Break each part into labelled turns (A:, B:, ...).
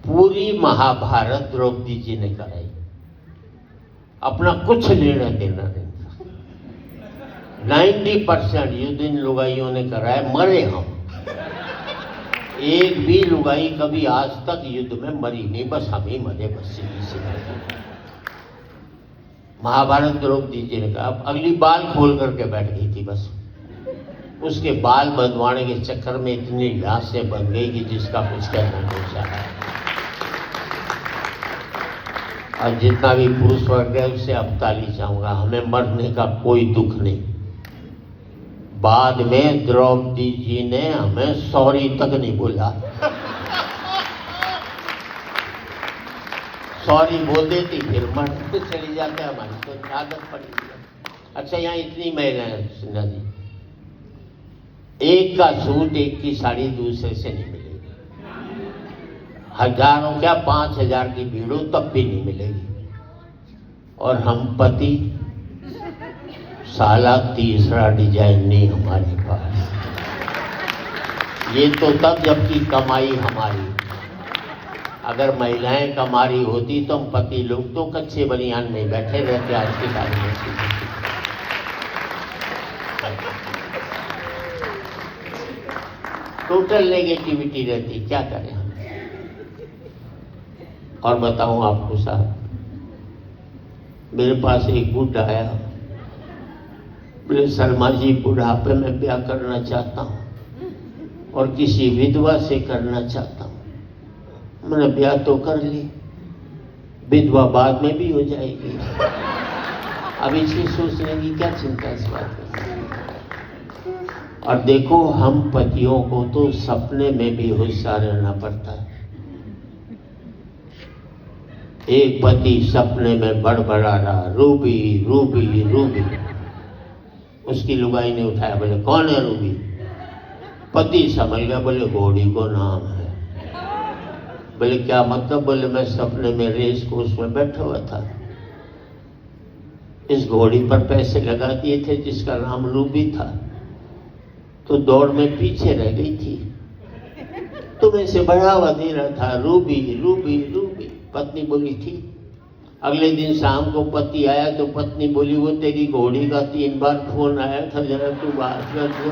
A: पूरी महाभारत द्रौपदी जी ने कराई, अपना कुछ लेना देना नहीं था। 90% युद्ध इन लुगाइयों ने कराया, मरे हम। एक भी लुगाई कभी आज तक युद्ध में मरी नहीं, बस हम ही मरे, बस सीधी महाभारत द्रौपदी जी ने कहा। अब अगली बाल खोल करके बैठ गई थी, बस उसके बाल बंधवाने के चक्कर में इतनी लाशें बन गई कि जिसका कुछ कहना नहीं चाहा। और जितना भी पुरुष वर्ग है उससे अब ताली चाहूंगा, हमें मरने का कोई दुख नहीं। बाद में द्रौपदी जी ने हमें सॉरी तक नहीं बोला। सॉरी बोल देती फिर मर तो चली जाते, हमारी तो आदत पड़ी। अच्छा, यहाँ इतनी महिलाएं सिन्हा जी, एक का सूट एक की साड़ी दूसरे से नहीं मिलेगी। हजारों क्या 5000 की भीड़ हो तब भी नहीं मिलेगी। और हम पति साला तीसरा डिजाइन नहीं हमारे पास। ये तो तब जबकि कमाई हमारी। अगर महिलाएं कमा रही होती तो हम पति लोग तो कच्चे बनियान में बैठे रहते आज की तारीख में। टोटल नेगेटिविटी रहती, क्या करें हम। और बताऊं आपको साहब, मेरे पास एक बुढ़ा आया, बोले शर्मा जी बुढ़ापे में ब्याह करना चाहता हूं और किसी विधवा से करना चाहता हूं। मैंने ब्याह तो कर ली, विधवा बाद में भी हो जाएगी, अब इसे सोचने की क्या चिंता इस बात में। और देखो, हम पतियों को तो सपने में भी होशियार रहना पड़ता है। एक पति सपने में बड़बड़ा रहा, रूबी रूबी रूबी। उसकी लुगाई ने उठाया, बोले कौन है रूबी? पति समझ गया, बोले घोड़ी को नाम है। बोले क्या मतलब? बोले मैं सपने में रेस कोर्स में बैठा हुआ था, इस घोड़ी पर पैसे लगा दिए थे जिसका नाम रूबी था, तो दौड़ में पीछे रह गई थी, तो मैं इसे बढ़ावा दे रहा था, रूबी रूबी रूबी। पत्नी बोली थी। अगले दिन शाम को पति आया तो पत्नी बोली वो तेरी घोड़ी का 3 बार फोन आया था, जरा तू बात कर दो।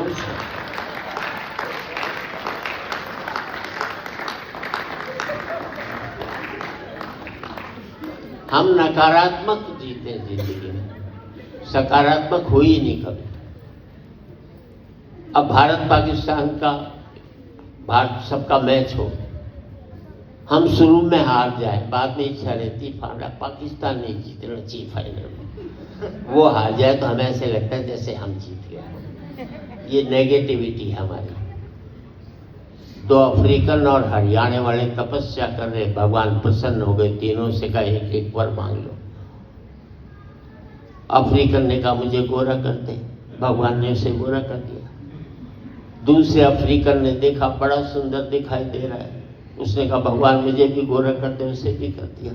A: हम नकारात्मक जीते हैं जिंदगी में, सकारात्मक हो ही नहीं कभी। अब भारत पाकिस्तान का सबका मैच हो, हम शुरू में हार जाए, बाद में इच्छा रहती पाकिस्तान नहीं जीतना चाहिए फाइनल में, वो हार जाए तो हमें ऐसे लगता है जैसे हम जीत गए। ये नेगेटिविटी है हमारी। 2 अफ्रीकन और हरियाणा वाले तपस्या कर रहे, भगवान प्रसन्न हो गए, तीनों से कहा एक एक वर मांग लो। अफ्रीकन ने कहा मुझे गोरा कर दे, भगवान ने उसे गोरा कर दिया। दूसरे अफ्रीकन ने देखा बड़ा सुंदर दिखाई दे रहा है, उसने कहा भगवान मुझे भी गोरा कर दे, उसे भी कर दिया।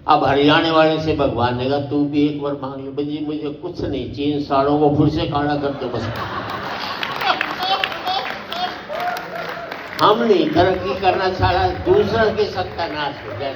A: अब हरियाणा वाले से भगवान ने कहा तू भी एक बार मांग लो। जी मुझे कुछ नहीं, 3 सालों को फिर से काला कर दो बस। हम नहीं तरक्की करना चाह रहा, दूसरा के सत्यानाश हो जाए।